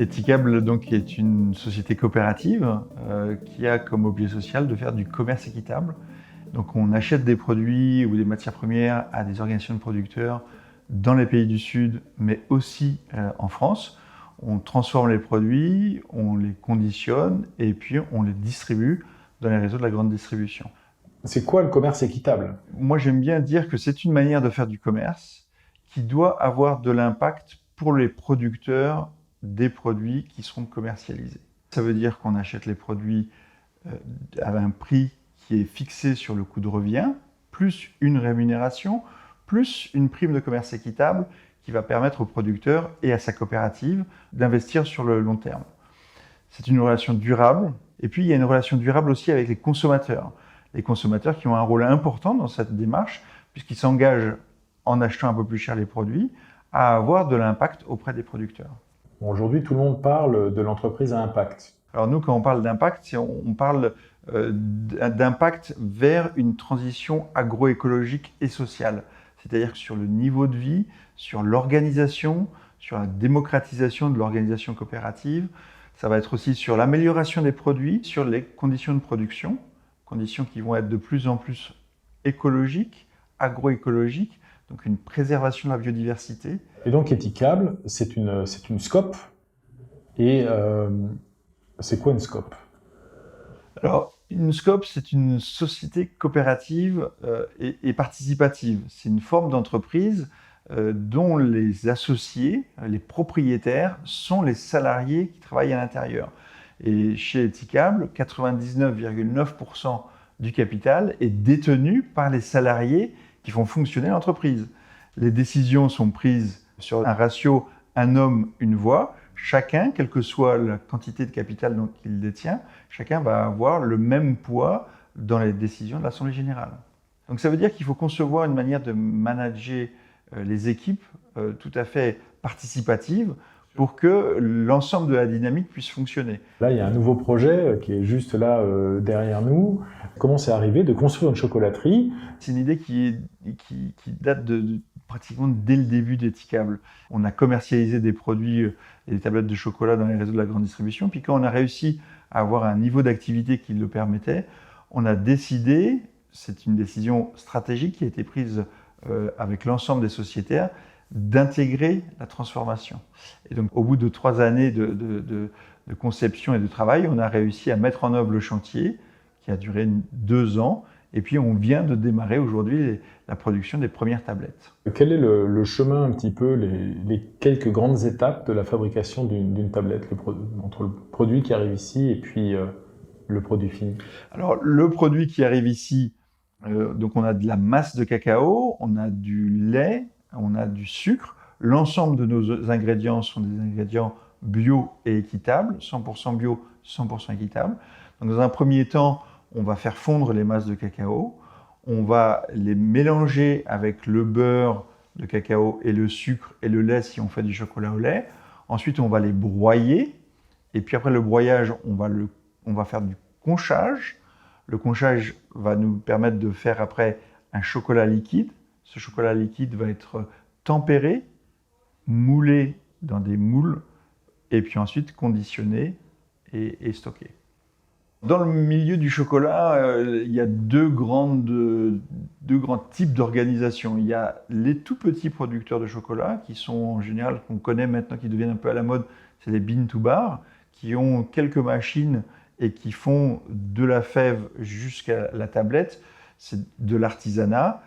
Etikable donc est une société coopérative qui a comme objet social de faire du commerce équitable. Donc on achète des produits ou des matières premières à des organisations de producteurs dans les pays du Sud, mais aussi en France. On transforme les produits, on les conditionne et puis on les distribue dans les réseaux de la grande distribution. C'est quoi le commerce équitable? Moi j'aime bien dire que c'est une manière de faire du commerce qui doit avoir de l'impact pour les producteurs des produits qui seront commercialisés. Ça veut dire qu'on achète les produits à un prix qui est fixé sur le coût de revient, plus une rémunération, plus une prime de commerce équitable qui va permettre au producteur et à sa coopérative d'investir sur le long terme. C'est une relation durable. Et puis, il y a une relation durable aussi avec les consommateurs. Les consommateurs qui ont un rôle important dans cette démarche, puisqu'ils s'engagent, en achetant un peu plus cher les produits, à avoir de l'impact auprès des producteurs. Bon, aujourd'hui, tout le monde parle de l'entreprise à impact. Alors nous, quand on parle d'impact, on parle d'impact vers une transition agroécologique et sociale. C'est-à-dire que sur le niveau de vie, sur l'organisation, sur la démocratisation de l'organisation coopérative, ça va être aussi sur l'amélioration des produits, sur les conditions de production, conditions qui vont être de plus en plus écologiques, agroécologiques, donc une préservation de la biodiversité. Et donc, Etikable, c'est une SCOP. Et c'est quoi une SCOP? Alors, une SCOP, c'est une société coopérative et participative. C'est une forme d'entreprise dont les associés, les propriétaires, sont les salariés qui travaillent à l'intérieur. Et chez Etikable, 99,9% du capital est détenu par les salariés qui font fonctionner l'entreprise. Les décisions sont prises sur un ratio un homme, une voix. Chacun, quelle que soit la quantité de capital qu'il détient, chacun va avoir le même poids dans les décisions de l'Assemblée générale. Donc ça veut dire qu'il faut concevoir une manière de manager les équipes tout à fait participative pour que l'ensemble de la dynamique puisse fonctionner. Là, il y a un nouveau projet qui est juste là derrière nous. Comment c'est arrivé de construire une chocolaterie? C'est une idée qui date pratiquement dès le début d'Etikable. On a commercialisé des produits et des tablettes de chocolat dans les réseaux de la grande distribution. Puis quand on a réussi à avoir un niveau d'activité qui le permettait, on a décidé, c'est une décision stratégique qui a été prise avec l'ensemble des sociétaires, d'intégrer la transformation. Et donc au bout de 3 années de conception et de travail, on a réussi à mettre en œuvre le chantier qui a duré 2 ans. Et puis on vient de démarrer aujourd'hui la production des premières tablettes. Quel est le chemin un petit peu, les quelques grandes étapes de la fabrication d'une tablette, entre le produit qui arrive ici et puis le produit fini? Alors le produit qui arrive ici, donc on a de la masse de cacao, on a du lait, on a du sucre. L'ensemble de nos ingrédients sont des ingrédients bio et équitables, 100% bio, 100% équitables. Donc dans un premier temps, on va faire fondre les masses de cacao, on va les mélanger avec le beurre de cacao et le sucre et le lait si on fait du chocolat au lait. Ensuite, on va les broyer et puis après le broyage, on va faire du conchage. Le conchage va nous permettre de faire après un chocolat liquide. Ce chocolat liquide va être tempéré, moulé dans des moules et puis ensuite conditionné et stocké. Dans le milieu du chocolat, il y a deux grands types d'organisation. Il y a les tout petits producteurs de chocolat, qui sont en général, qu'on connaît maintenant, qui deviennent un peu à la mode, c'est les bean to bar, qui ont quelques machines et qui font de la fève jusqu'à la tablette. C'est de l'artisanat.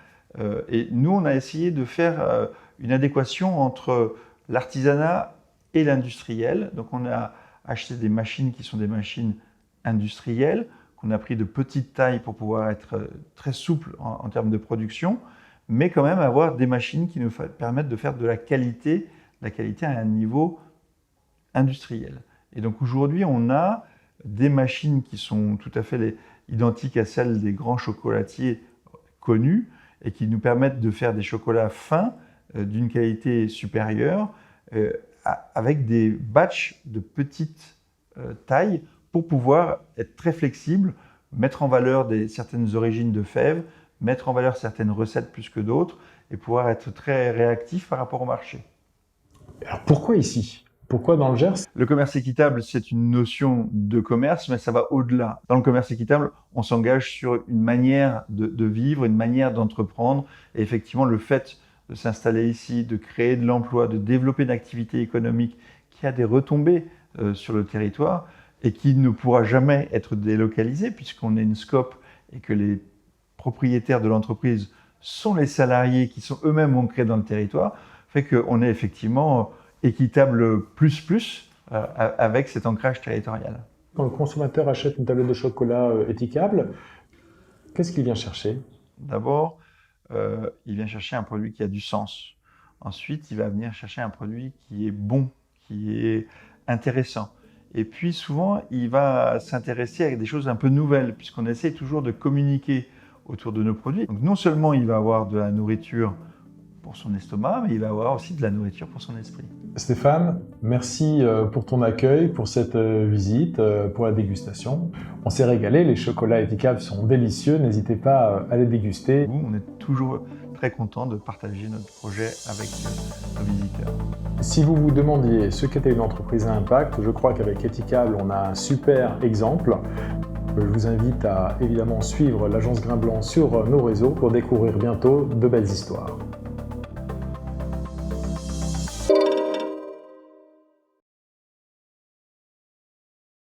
Et nous, on a essayé de faire une adéquation entre l'artisanat et l'industriel. Donc on a acheté des machines qui sont des machines industriels, qu'on a pris de petite taille pour pouvoir être très souple en termes de production, mais quand même avoir des machines qui nous permettent de faire de la qualité à un niveau industriel. Et donc aujourd'hui, on a des machines qui sont tout à fait identiques à celles des grands chocolatiers connus et qui nous permettent de faire des chocolats fins d'une qualité supérieure avec des batchs de petite taille pour pouvoir être très flexible, mettre en valeur certaines origines de fèves, mettre en valeur certaines recettes plus que d'autres et pouvoir être très réactif par rapport au marché. Alors pourquoi ici ? Pourquoi dans le Gers? Le commerce équitable, c'est une notion de commerce, mais ça va au-delà. Dans le commerce équitable, on s'engage sur une manière de vivre, une manière d'entreprendre. Et effectivement, le fait de s'installer ici, de créer de l'emploi, de développer une activité économique qui a des retombées sur le territoire et qui ne pourra jamais être délocalisée puisqu'on est une SCOP et que les propriétaires de l'entreprise sont les salariés qui sont eux-mêmes ancrés dans le territoire, fait qu'on est effectivement équitable plus avec cet ancrage territorial. Quand le consommateur achète une tablette de chocolat étiquable, qu'est-ce qu'il vient chercher? D'abord, il vient chercher un produit qui a du sens. Ensuite, il va venir chercher un produit qui est bon, qui est intéressant. Et puis souvent, il va s'intéresser à des choses un peu nouvelles, puisqu'on essaie toujours de communiquer autour de nos produits. Donc non seulement il va avoir de la nourriture pour son estomac, mais il va avoir aussi de la nourriture pour son esprit. Stéphane, merci pour ton accueil, pour cette visite, pour la dégustation. On s'est régalé, les chocolats étiquables sont délicieux, n'hésitez pas à les déguster. Nous, on est toujours très content de partager notre projet avec nos visiteurs. Si vous vous demandiez ce qu'était une entreprise à impact, je crois qu'avec Étiquable, on a un super exemple. Je vous invite à évidemment suivre l'agence Grain Blanc sur nos réseaux pour découvrir bientôt de belles histoires.